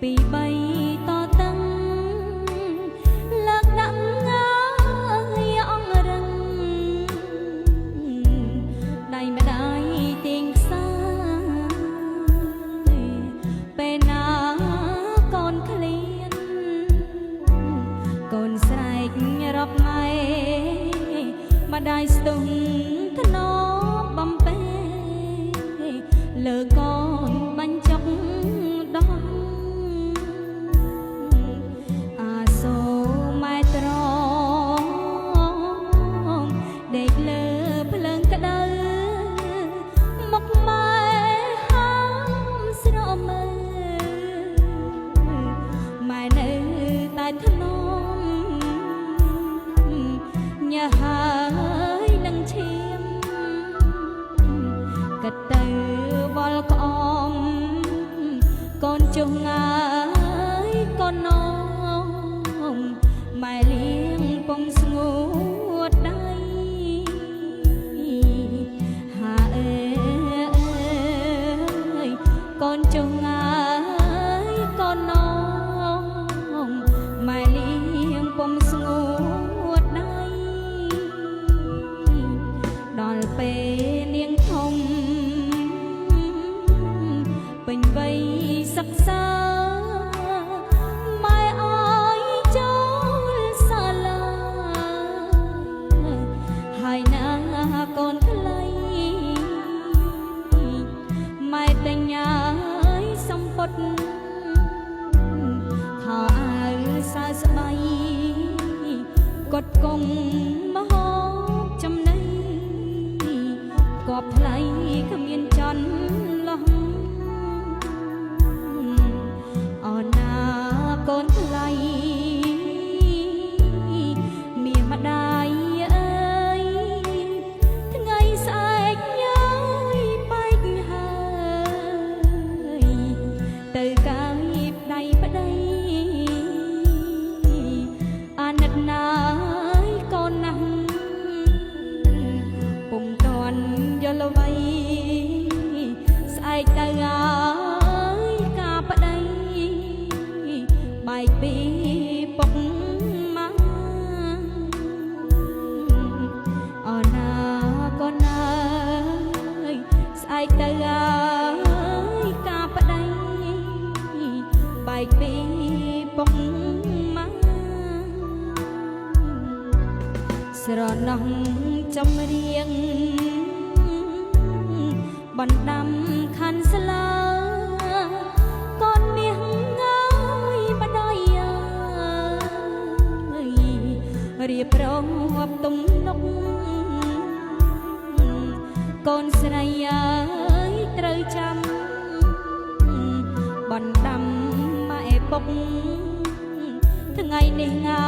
ពីបីតតឹងលើកដាក់ងាយអងរឹងដៃម្ដាយទៀងខ្សែពេលណាកូនឃ្លានកូនស្រែករកម៉ែម្ដាយស្ទង់ធ្នមបំពេលើកូនបាញ់ចុកដោះអាសូម៉ែត្រង់ដេកលើភ្លើងក្តៅមកម៉ែហាមស្រមើម៉ែនៅតែធ្នមញ៉ាហើយនឹងឈាមក៏ទៅវល់ក្អមកូនចុះងាយកូននងម៉ែលៀងពងស្ងួតដៃហាអើយកូនចុះងាយកូននងម៉ែលៀងពងស្ងួតដៃដល់ពេលនាងធំពេញវ័យសិក្សាម៉ែអើយចូលសាលាហើយណាកូនថ្លៃម៉ែតែញ៉ាយសំពត់ខោអាវសើស្បៃកត់កុំមហោបចំណៃគប់ថ្លៃគ្មានចន្លោះអូនណាកូនថ្លៃមានម្ដាយអើយថ្ងៃស្អែកញ៉ាយបែកហើយទៅកាយប្ដីប្ដីអាណិតណាយកូនណាស់ពុំតាន់យល់អ្វីស្អែកទៅហើយការប្ដីបែកពីពុកម៉ាអូនណាកូនអើយស្អែកទៅហើយការប្ដីបែកពីពុកម៉ាស្រណោះចម្រៀងបណ្ដាំខាន់ស្លាកូនមាសងាយម្ដាយអើយរៀបរាប់ទំនុកកូនស្រីអើយត្រូវចាំបណ្ដាំម៉ែពុកថ្ងៃនេះងា